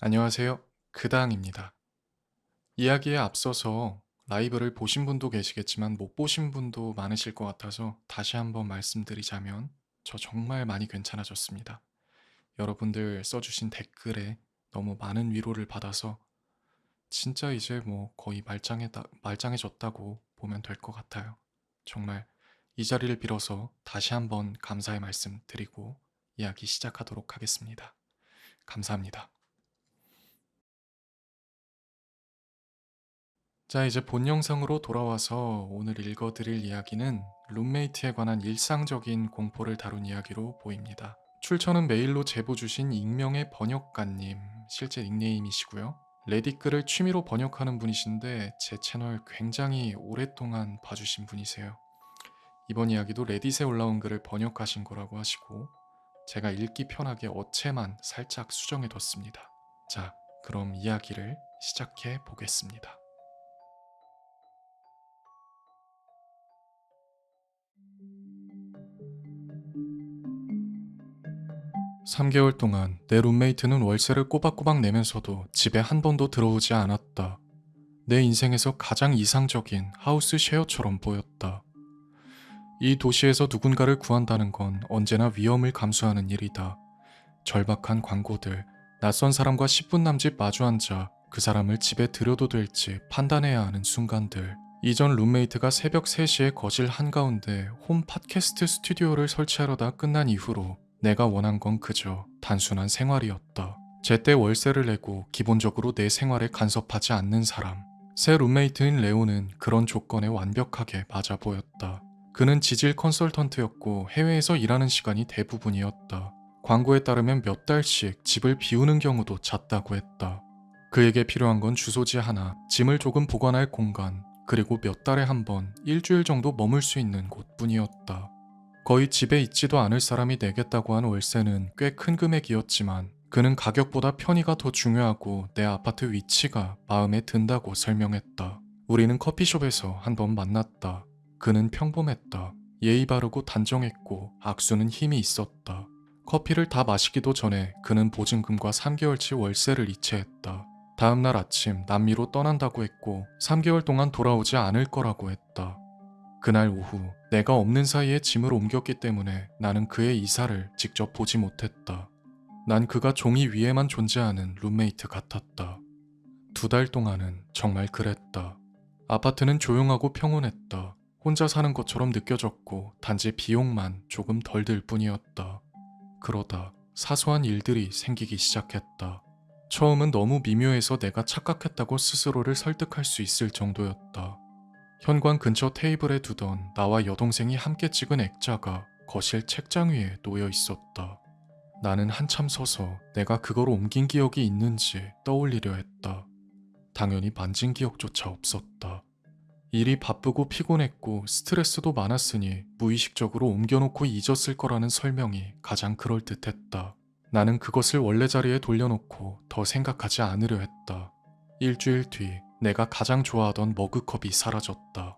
안녕하세요. 그다음입니다. 이야기에 앞서서 라이브를 보신 분도 계시겠지만 못 보신 분도 많으실 것 같아서 다시 한번 말씀드리자면 저 정말 많이 괜찮아졌습니다. 여러분들 써주신 댓글에 너무 많은 위로를 받아서 진짜 이제 뭐 거의 말짱해졌다고 보면 될 것 같아요. 정말 이 자리를 빌어서 다시 한번 감사의 말씀 드리고 이야기 시작하도록 하겠습니다. 감사합니다. 자, 이제 본 영상으로 돌아와서 오늘 읽어드릴 이야기는 룸메이트에 관한 일상적인 공포를 다룬 이야기로 보입니다. 출처는 메일로 제보 주신 익명의 번역가님, 실제 닉네임이시고요. 레딧 글을 취미로 번역하는 분이신데 제 채널 굉장히 오랫동안 봐주신 분이세요. 이번 이야기도 레딧에 올라온 글을 번역하신 거라고 하시고 제가 읽기 편하게 어체만 살짝 수정해뒀습니다. 자, 그럼 이야기를 시작해 보겠습니다. 3개월 동안 내 룸메이트는 월세를 꼬박꼬박 내면서도 집에 한 번도 들어오지 않았다. 내 인생에서 가장 이상적인 하우스 쉐어처럼 보였다. 이 도시에서 누군가를 구한다는 건 언제나 위험을 감수하는 일이다. 절박한 광고들, 낯선 사람과 10분 남짓 마주 앉아 그 사람을 집에 들여도 될지 판단해야 하는 순간들. 이전 룸메이트가 새벽 3시에 거실 한가운데 홈 팟캐스트 스튜디오를 설치하려다 끝난 이후로 내가 원한 건 그저 단순한 생활이었다. 제때 월세를 내고 기본적으로 내 생활에 간섭하지 않는 사람. 새 룸메이트인 레오는 그런 조건에 완벽하게 맞아 보였다. 그는 지질 컨설턴트였고 해외에서 일하는 시간이 대부분이었다. 광고에 따르면 몇 달씩 집을 비우는 경우도 잦다고 했다. 그에게 필요한 건 주소지 하나, 짐을 조금 보관할 공간, 그리고 몇 달에 한 번, 일주일 정도 머물 수 있는 곳뿐이었다. 거의 집에 있지도 않을 사람이 내겠다고 한 월세는 꽤 큰 금액이었지만 그는 가격보다 편의가 더 중요하고 내 아파트 위치가 마음에 든다고 설명했다. 우리는 커피숍에서 한 번 만났다. 그는 평범했다. 예의 바르고 단정했고 악수는 힘이 있었다. 커피를 다 마시기도 전에 그는 보증금과 3개월치 월세를 이체했다. 다음날 아침 남미로 떠난다고 했고 3개월 동안 돌아오지 않을 거라고 했다. 그날 오후 내가 없는 사이에 짐을 옮겼기 때문에 나는 그의 이사를 직접 보지 못했다. 난 그가 종이 위에만 존재하는 룸메이트 같았다. 2달 동안은 정말 그랬다. 아파트는 조용하고 평온했다. 혼자 사는 것처럼 느껴졌고 단지 비용만 조금 덜 들 뿐이었다. 그러다 사소한 일들이 생기기 시작했다. 처음은 너무 미묘해서 내가 착각했다고 스스로를 설득할 수 있을 정도였다. 현관 근처 테이블에 두던 나와 여동생이 함께 찍은 액자가 거실 책장 위에 놓여 있었다. 나는 한참 서서 내가 그걸 옮긴 기억이 있는지 떠올리려 했다. 당연히 만진 기억조차 없었다. 일이 바쁘고 피곤했고 스트레스도 많았으니 무의식적으로 옮겨놓고 잊었을 거라는 설명이 가장 그럴듯했다. 나는 그것을 원래 자리에 돌려놓고 더 생각하지 않으려 했다. 일주일 뒤 내가 가장 좋아하던 머그컵이 사라졌다.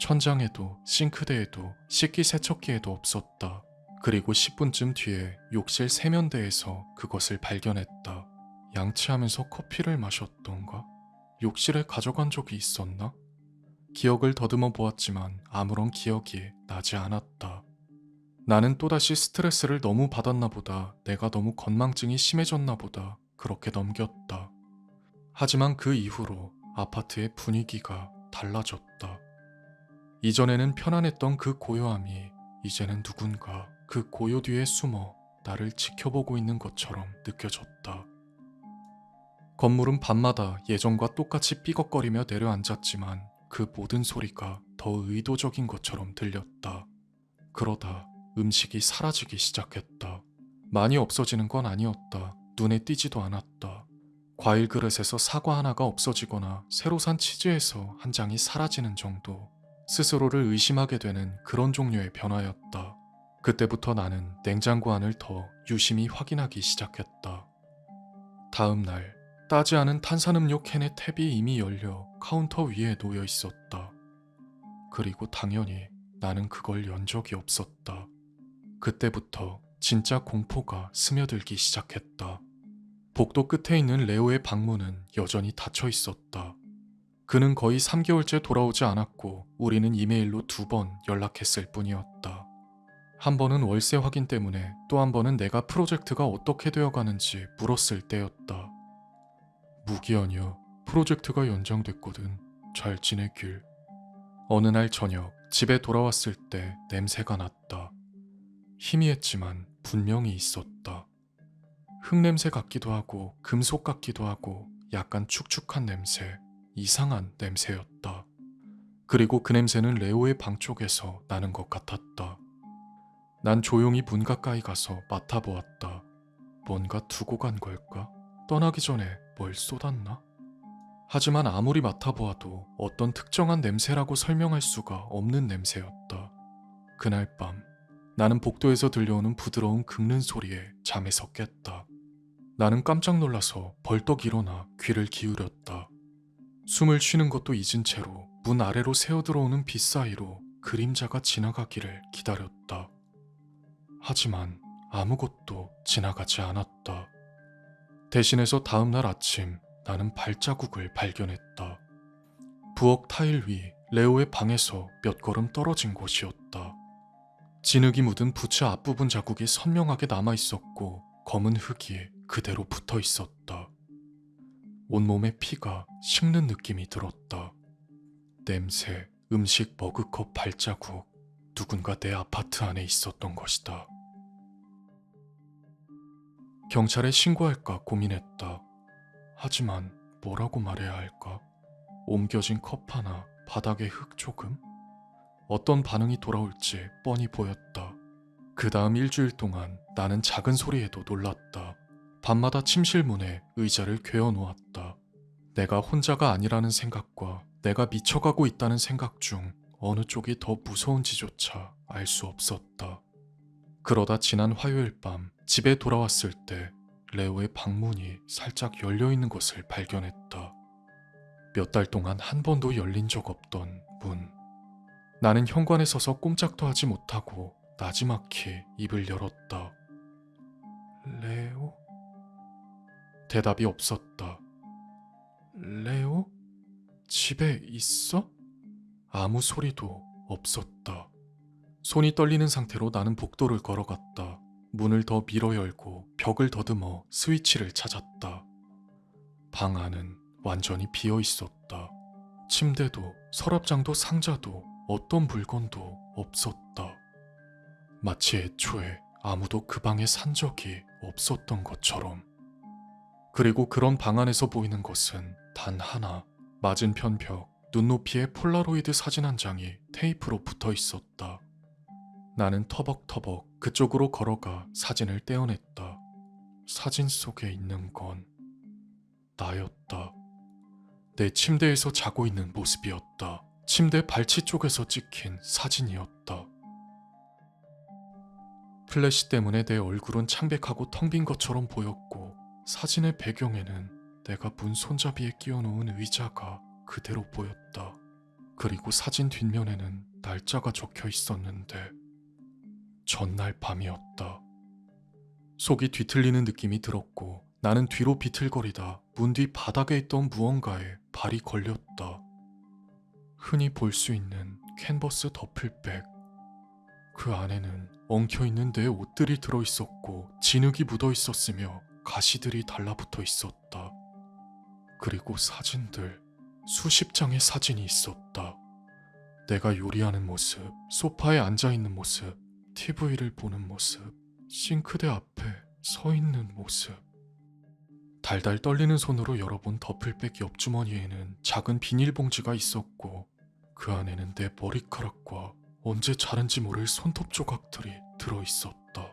천장에도 싱크대에도 식기세척기에도 없었다. 그리고 10분쯤 뒤에 욕실 세면대에서 그것을 발견했다. 양치하면서 커피를 마셨던가? 욕실에 가져간 적이 있었나? 기억을 더듬어 보았지만 아무런 기억이 나지 않았다. 나는 또다시 스트레스를 너무 받았나 보다, 내가 너무 건망증이 심해졌나 보다, 그렇게 넘겼다. 하지만 그 이후로 아파트의 분위기가 달라졌다. 이전에는 편안했던 그 고요함이 이제는 누군가 그 고요 뒤에 숨어 나를 지켜보고 있는 것처럼 느껴졌다. 건물은 밤마다 예전과 똑같이 삐걱거리며 내려앉았지만 그 모든 소리가 더 의도적인 것처럼 들렸다. 그러다 음식이 사라지기 시작했다. 많이 없어지는 건 아니었다. 눈에 띄지도 않았다. 과일 그릇에서 사과 하나가 없어지거나 새로 산 치즈에서 한 장이 사라지는 정도. 스스로를 의심하게 되는 그런 종류의 변화였다. 그때부터 나는 냉장고 안을 더 유심히 확인하기 시작했다. 다음 날, 따지 않은 탄산음료 캔의 탭이 이미 열려 카운터 위에 놓여 있었다. 그리고 당연히 나는 그걸 연 적이 없었다. 그때부터 진짜 공포가 스며들기 시작했다. 복도 끝에 있는 레오의 방문은 여전히 닫혀 있었다. 그는 거의 3개월째 돌아오지 않았고 우리는 이메일로 2번 연락했을 뿐이었다. 한 번은 월세 확인 때문에, 또 한 번은 내가 프로젝트가 어떻게 되어가는지 물었을 때였다. 무기한이야. 프로젝트가 연장됐거든. 잘 지내길. 어느 날 저녁 집에 돌아왔을 때 냄새가 났다. 희미했지만 분명히 있었다. 흙냄새 같기도 하고 금속 같기도 하고 약간 축축한 냄새, 이상한 냄새였다. 그리고 그 냄새는 레오의 방 쪽에서 나는 것 같았다. 난 조용히 문 가까이 가서 맡아보았다. 뭔가 두고 간 걸까? 떠나기 전에 뭘 쏟았나? 하지만 아무리 맡아보아도 어떤 특정한 냄새라고 설명할 수가 없는 냄새였다. 그날 밤 나는 복도에서 들려오는 부드러운 긁는 소리에 잠에서 깼다. 나는 깜짝 놀라서 벌떡 일어나 귀를 기울였다. 숨을 쉬는 것도 잊은 채로 문 아래로 새어들어오는 빛 사이로 그림자가 지나가기를 기다렸다. 하지만 아무것도 지나가지 않았다. 대신해서 다음날 아침 나는 발자국을 발견했다. 부엌 타일 위 레오의 방에서 몇 걸음 떨어진 곳이었다. 진흙이 묻은 부츠 앞부분 자국이 선명하게 남아있었고 검은 흙이 그대로 붙어 있었다. 온몸에 피가 식는 느낌이 들었다. 냄새, 음식, 머그컵, 발자국, 누군가 내 아파트 안에 있었던 것이다. 경찰에 신고할까 고민했다. 하지만 뭐라고 말해야 할까? 옮겨진 컵 하나, 바닥에 흙 조금? 어떤 반응이 돌아올지 뻔히 보였다. 그 다음 일주일 동안 나는 작은 소리에도 놀랐다. 밤마다 침실 문에 의자를 괴어 놓았다. 내가 혼자가 아니라는 생각과 내가 미쳐가고 있다는 생각 중 어느 쪽이 더 무서운지조차 알 수 없었다. 그러다 지난 화요일 밤 집에 돌아왔을 때 레오의 방문이 살짝 열려있는 것을 발견했다. 몇 달 동안 한 번도 열린 적 없던 문. 나는 현관에 서서 꼼짝도 하지 못하고 나지막히 입을 열었다. 레오? 대답이 없었다. 레오? 집에 있어? 아무 소리도 없었다. 손이 떨리는 상태로 나는 복도를 걸어갔다. 문을 더 밀어 열고 벽을 더듬어 스위치를 찾았다. 방 안은 완전히 비어 있었다. 침대도 서랍장도 상자도 어떤 물건도 없었다. 마치 애초에 아무도 그 방에 산 적이 없었던 것처럼. 그리고 그런 방 안에서 보이는 것은 단 하나. 맞은편 벽 눈높이에 폴라로이드 사진 한 장이 테이프로 붙어 있었다. 나는 터벅터벅 그쪽으로 걸어가 사진을 떼어냈다. 사진 속에 있는 건 나였다. 내 침대에서 자고 있는 모습이었다. 침대 발치 쪽에서 찍힌 사진이었다. 플래시 때문에 내 얼굴은 창백하고 텅 빈 것처럼 보였고 사진의 배경에는 내가 문 손잡이에 끼워놓은 의자가 그대로 보였다. 그리고 사진 뒷면에는 날짜가 적혀 있었는데 전날 밤이었다. 속이 뒤틀리는 느낌이 들었고 나는 뒤로 비틀거리다 문 뒤 바닥에 있던 무언가에 발이 걸렸다. 흔히 볼 수 있는 캔버스 더플백. 그 안에는 엉켜있는 내 옷들이 들어있었고 진흙이 묻어있었으며 가시들이 달라붙어 있었다. 그리고 사진들, 수십 장의 사진이 있었다. 내가 요리하는 모습, 소파에 앉아있는 모습, TV를 보는 모습, 싱크대 앞에 서 있는 모습. 달달 떨리는 손으로 열어본 더플백 옆주머니에는 작은 비닐봉지가 있었고 그 안에는 내 머리카락과 언제 자른지 모를 손톱 조각들이 들어있었다.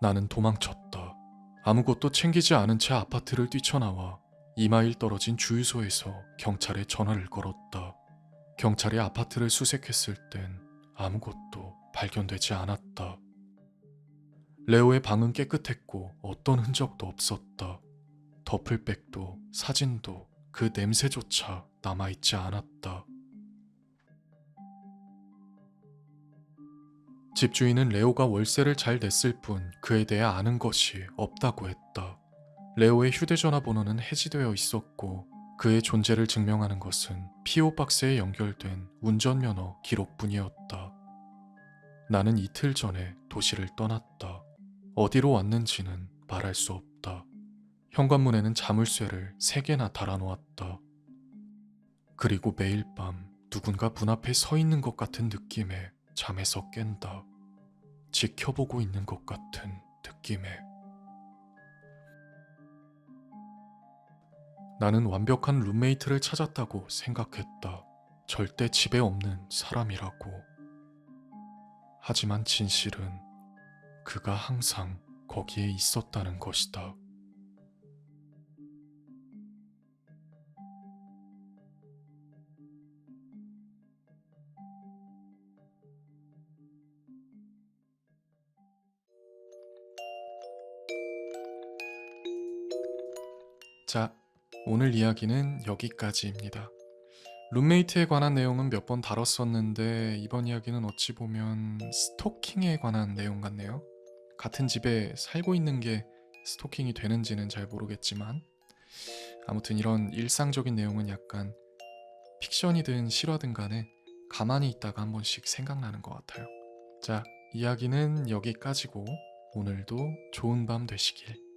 나는 도망쳤다. 아무것도 챙기지 않은 채 아파트를 뛰쳐나와 2마일 떨어진 주유소에서 경찰에 전화를 걸었다. 경찰이 아파트를 수색했을 땐 아무것도 발견되지 않았다. 레오의 방은 깨끗했고 어떤 흔적도 없었다. 더플백도 사진도 그 냄새조차 남아있지 않았다. 집주인은 레오가 월세를 잘 냈을 뿐 그에 대해 아는 것이 없다고 했다. 레오의 휴대전화 번호는 해지되어 있었고 그의 존재를 증명하는 것은 PO 박스에 연결된 운전면허 기록뿐이었다. 나는 이틀 전에 도시를 떠났다. 어디로 왔는지는 말할 수 없다. 현관문에는 자물쇠를 3개나 달아놓았다. 그리고 매일 밤 누군가 문 앞에 서 있는 것 같은 느낌에 잠에서 깬다. 지켜보고 있는 것 같은 느낌에. 나는 완벽한 룸메이트를 찾았다고 생각했다. 절대 집에 없는 사람이라고. 하지만 진실은 그가 항상 거기에 있었다는 것이다. 자, 오늘 이야기는 여기까지입니다. 룸메이트에 관한 내용은 몇 번 다뤘었는데 이번 이야기는 어찌 보면 스토킹에 관한 내용 같네요. 같은 집에 살고 있는 게 스토킹이 되는지는 잘 모르겠지만 아무튼 이런 일상적인 내용은 약간 픽션이든 실화든 간에 가만히 있다가 한 번씩 생각나는 것 같아요. 자, 이야기는 여기까지고 오늘도 좋은 밤 되시길.